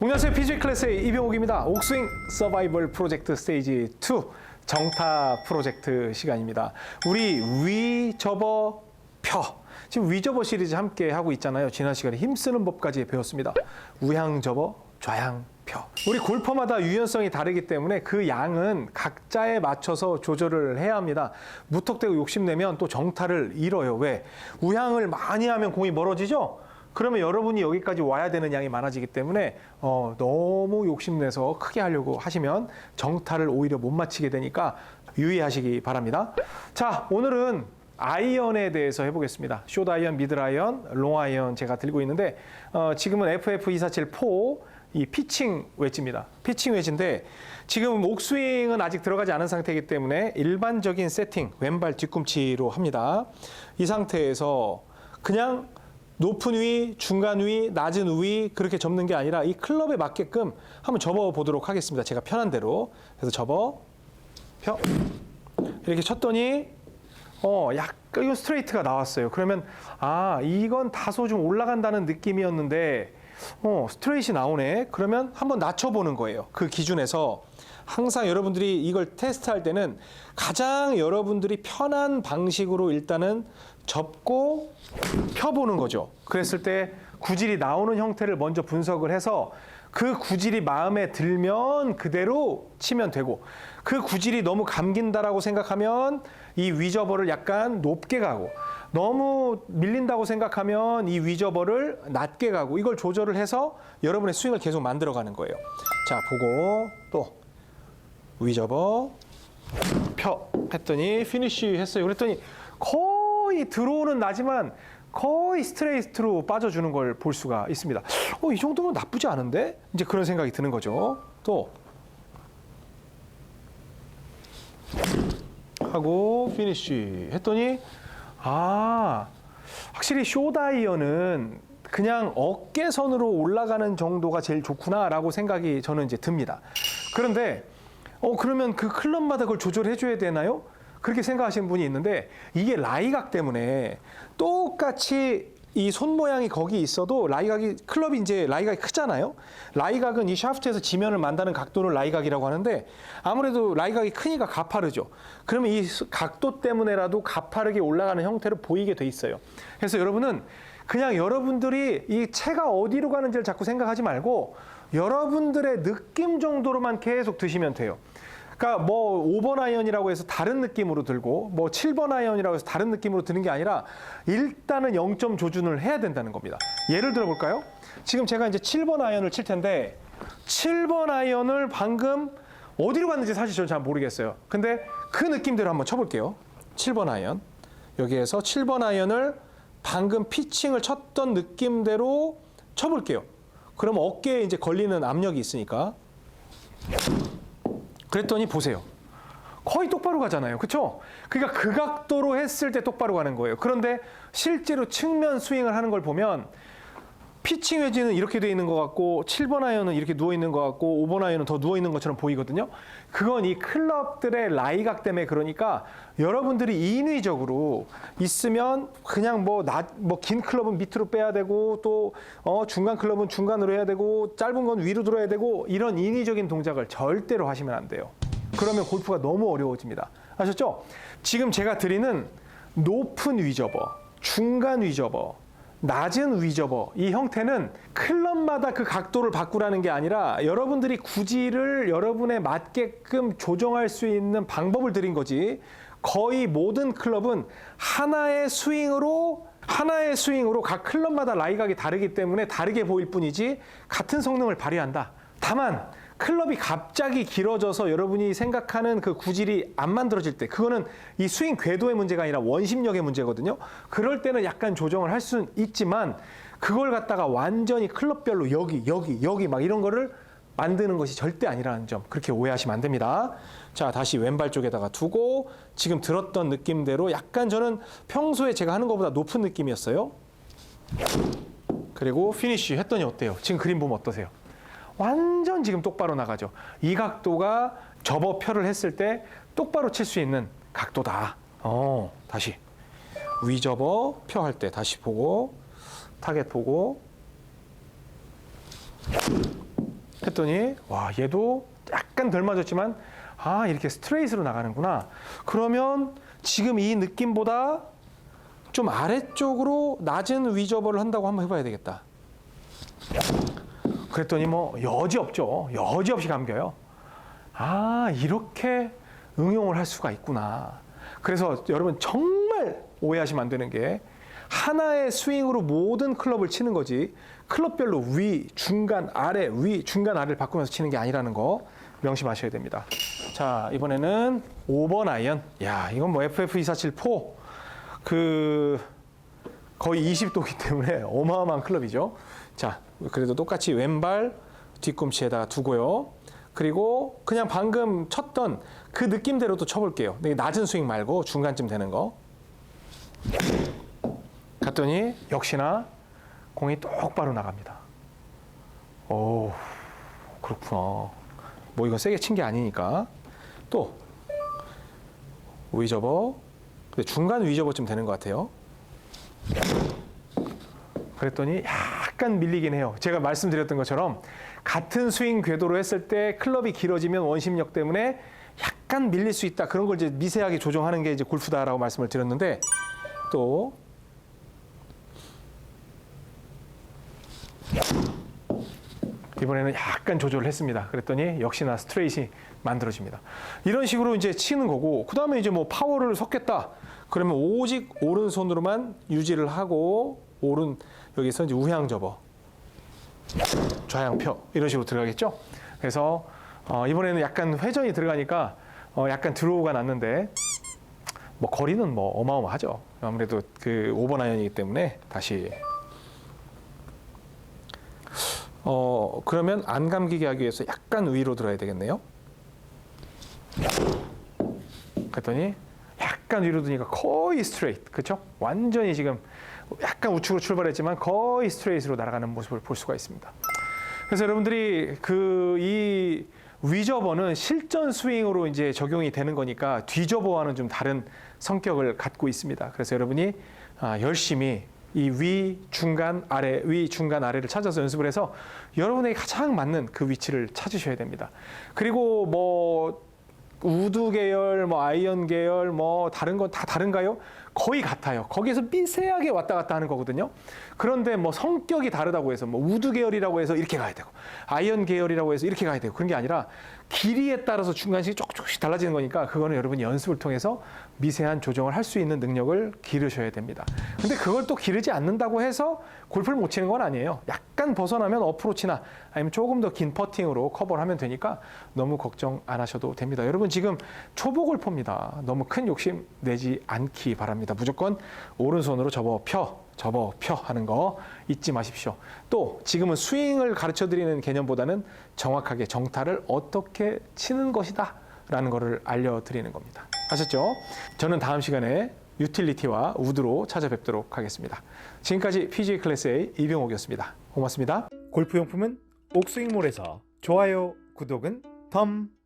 안녕하세요. PGA 클래스의 이병옥입니다. 옥스윙 서바이벌 프로젝트 스테이지 2 정타 프로젝트 시간입니다. 우리 위, 접어, 펴. 지금 위, 접어 시리즈 함께 하고 있잖아요. 지난 시간에 힘쓰는 법까지 배웠습니다. 우향, 접어, 좌향, 펴. 우리 골퍼마다 유연성이 다르기 때문에 그 양은 각자에 맞춰서 조절을 해야 합니다. 무턱대고 욕심내면 또 정타를 잃어요. 왜? 우향을 많이 하면 공이 멀어지죠? 그러면 여러분이 여기까지 와야 되는 양이 많아지기 때문에 너무 욕심내서 크게 하려고 하시면 정타를 오히려 못 맞히게 되니까 유의하시기 바랍니다. 자, 오늘은 아이언에 대해서 해보겠습니다. 숏 아이언, 미들 아이언, 롱 아이언 제가 들고 있는데 지금은 FF2474 이 피칭 웨지입니다. 피칭 웨지인데 지금 옥스윙은 아직 들어가지 않은 상태이기 때문에 일반적인 세팅, 왼발 뒤꿈치로 합니다. 이 상태에서 그냥 높은 위, 중간 위, 낮은 위 그렇게 접는 게 아니라 이 클럽에 맞게끔 한번 접어 보도록 하겠습니다. 제가 편한 대로. 그래서 접어, 펴. 이렇게 쳤더니 약간 이건 스트레이트가 나왔어요. 그러면 이건 다소 좀 올라간다는 느낌이었는데 스트레이트이 나오네. 그러면 한번 낮춰보는 거예요. 그 기준에서 항상 여러분들이 이걸 테스트할 때는 가장 여러분들이 편한 방식으로 일단은 접고 펴보는 거죠. 그랬을 때 구질이 나오는 형태를 먼저 분석을 해서 그 구질이 마음에 들면 그대로 치면 되고 그 구질이 너무 감긴다라고 생각하면 이 위저버를 약간 높게 가고 너무 밀린다고 생각하면 이 위저버를 낮게 가고 이걸 조절을 해서 여러분의 스윙을 계속 만들어가는 거예요. 자, 보고 또 위저버 펴 했더니 피니쉬 했어요. 그랬더니 거의 들어오는 나지만 거의 스트레이트로 빠져주는 걸 볼 수가 있습니다. 이 정도면 나쁘지 않은데? 이제 그런 생각이 드는 거죠. 또 하고 피니쉬 했더니 확실히 숏 아이언은 그냥 어깨선으로 올라가는 정도가 제일 좋구나라고 생각이 저는 이제 듭니다. 그런데 그러면 그 클럽마다 그걸 조절해 줘야 되나요? 그렇게 생각하시는 분이 있는데 이게 라이각 때문에 똑같이 이 손 모양이 거기 있어도 클럽이 이제 라이각이 크잖아요. 라이각은 이 샤프트에서 지면을 만드는 각도를 라이각이라고 하는데 아무래도 라이각이 크니까 가파르죠. 그러면 이 각도 때문에라도 가파르게 올라가는 형태로 보이게 돼 있어요. 그래서 여러분은 그냥 여러분들이 이 채가 어디로 가는지를 자꾸 생각하지 말고 여러분들의 느낌 정도로만 계속 드시면 돼요. 그러니까 5번 아이언이라고 해서 다른 느낌으로 들고 7번 아이언이라고 해서 다른 느낌으로 드는 게 아니라 일단은 0점 조준을 해야 된다는 겁니다. 예를 들어 볼까요? 지금 제가 이제 7번 아이언을 칠 텐데 7번 아이언을 방금 어디로 갔는지 사실 저는 잘 모르겠어요. 근데 그 느낌대로 한번 쳐볼게요. 7번 아이언. 여기에서 7번 아이언을 방금 피칭을 쳤던 느낌대로 쳐볼게요. 그러면 어깨에 이제 걸리는 압력이 있으니까. 그랬더니 보세요. 거의 똑바로 가잖아요. 그렇죠? 그러니까 그 각도로 했을 때 똑바로 가는 거예요. 그런데 실제로 측면 스윙을 하는 걸 보면 피칭 웨지는 이렇게 돼 있는 것 같고 7번 아이언은 이렇게 누워 있는 것 같고 5번 아이언은 더 누워 있는 것처럼 보이거든요. 그건 이 클럽들의 라이각 때문에 그러니까 여러분들이 인위적으로 있으면 그냥 긴 클럽은 밑으로 빼야 되고 또 중간 클럽은 중간으로 해야 되고 짧은 건 위로 들어야 되고 이런 인위적인 동작을 절대로 하시면 안 돼요. 그러면 골프가 너무 어려워집니다. 아셨죠? 지금 제가 드리는 높은 위저버, 중간 위저버, 낮은 위저버 이 형태는 클럽마다 그 각도를 바꾸라는 게 아니라 여러분들이 구질을 여러분에 맞게끔 조정할 수 있는 방법을 드린 거지 거의 모든 클럽은 하나의 스윙으로 각 클럽마다 라이각이 다르기 때문에 다르게 보일 뿐이지 같은 성능을 발휘한다. 다만 클럽이 갑자기 길어져서 여러분이 생각하는 그 구질이 안 만들어질 때 그거는 이 스윙 궤도의 문제가 아니라 원심력의 문제거든요. 그럴 때는 약간 조정을 할 수는 있지만 그걸 갖다가 완전히 클럽별로 여기 막 이런 거를 만드는 것이 절대 아니라는 점 그렇게 오해하시면 안 됩니다. 자, 다시 왼발 쪽에다가 두고 지금 들었던 느낌대로 약간 저는 평소에 제가 하는 것보다 높은 느낌이었어요. 그리고 피니쉬 했더니 어때요? 지금 그림 보면 어떠세요? 완전 지금 똑바로 나가죠. 이 각도가 접어 펴를 했을 때 똑바로 칠 수 있는 각도다. 다시 위접어 펴 할 때 다시 보고 타겟 보고 했더니 와, 얘도 약간 덜 맞았지만 아, 이렇게 스트레이트로 나가는구나. 그러면 지금 이 느낌보다 좀 아래쪽으로 낮은 위저버를 한다고 한번 해봐야 되겠다. 그랬더니 뭐 여지없죠. 여지없이 감겨요. 아, 이렇게 응용을 할 수가 있구나. 그래서 여러분 정말 오해하시면 안 되는 게 하나의 스윙으로 모든 클럽을 치는 거지 클럽별로 위, 중간, 아래, 위, 중간, 아래를 바꾸면서 치는 게 아니라는 거 명심하셔야 됩니다. 자, 이번에는 5번 아이언. 야, 이건 뭐 FF2474 거의 20도기 때문에 어마어마한 클럽이죠. 자, 그래도 똑같이 왼발 뒤꿈치에다가 두고요. 그리고 그냥 방금 쳤던 그 느낌대로 또 쳐볼게요. 낮은 스윙 말고 중간쯤 되는 거. 갔더니 역시나 공이 똑바로 나갑니다. 오, 그렇구나. 뭐 이거 세게 친 게 아니니까. 또 위저버. 근데 중간 위저버쯤 되는 것 같아요. 그랬더니 약간 밀리긴 해요. 제가 말씀드렸던 것처럼 같은 스윙 궤도로 했을 때 클럽이 길어지면 원심력 때문에 약간 밀릴 수 있다. 그런 걸 이제 미세하게 조정하는 게 이제 골프다라고 말씀을 드렸는데 또 이번에는 약간 조절을 했습니다. 그랬더니 역시나 스트레이트이 만들어집니다. 이런 식으로 이제 치는 거고, 그 다음에 이제 뭐 파워를 섞겠다. 그러면 오직 오른손으로만 유지를 하고, 여기서 이제 우향 접어, 좌향 펴, 이런 식으로 들어가겠죠? 그래서, 이번에는 약간 회전이 들어가니까, 약간 드로우가 났는데, 뭐 거리는 뭐 어마어마하죠. 아무래도 그 5번 아이언이기 때문에 다시. 그러면 안 감기게 하기 위해서 약간 위로 들어야 되겠네요. 그랬더니 약간 위로 드니까 거의 스트레이트, 그렇죠? 완전히 지금 약간 우측으로 출발했지만 거의 스트레이트로 날아가는 모습을 볼 수가 있습니다. 그래서 여러분들이 이 위저버는 실전 스윙으로 이제 적용이 되는 거니까 뒤저버와는 좀 다른 성격을 갖고 있습니다. 그래서 여러분이 열심히 이 위, 중간, 아래, 위, 중간, 아래를 찾아서 연습을 해서 여러분에게 가장 맞는 그 위치를 찾으셔야 됩니다. 그리고 뭐 우드 계열, 뭐 아이언 계열, 뭐 다른 건 다 다른가요? 거의 같아요. 거기에서 미세하게 왔다 갔다 하는 거거든요. 그런데 뭐 성격이 다르다고 해서 뭐 우드 계열이라고 해서 이렇게 가야 되고 아이언 계열이라고 해서 이렇게 가야 되고 그런 게 아니라 길이에 따라서 중간식이 조금씩 달라지는 거니까 그거는 여러분이 연습을 통해서 미세한 조정을 할 수 있는 능력을 기르셔야 됩니다. 근데 그걸 또 기르지 않는다고 해서 골프를 못 치는 건 아니에요. 약간 벗어나면 어프로치나 아니면 조금 더 긴 퍼팅으로 커버를 하면 되니까 너무 걱정 안 하셔도 됩니다. 여러분 지금 초보 골퍼입니다. 너무 큰 욕심 내지 않기 바랍니다. 무조건 오른손으로 접어 펴 하는 거 잊지 마십시오. 또 지금은 스윙을 가르쳐 드리는 개념보다는 정확하게 정타를 어떻게 치는 것이다 라는 거를 알려드리는 겁니다. 아셨죠? 저는 다음 시간에 유틸리티와 우드로 찾아뵙도록 하겠습니다. 지금까지 PGA 클래스 A 이병옥이었습니다. 고맙습니다. 골프용품은 옥스윙몰에서 좋아요, 구독은 덤.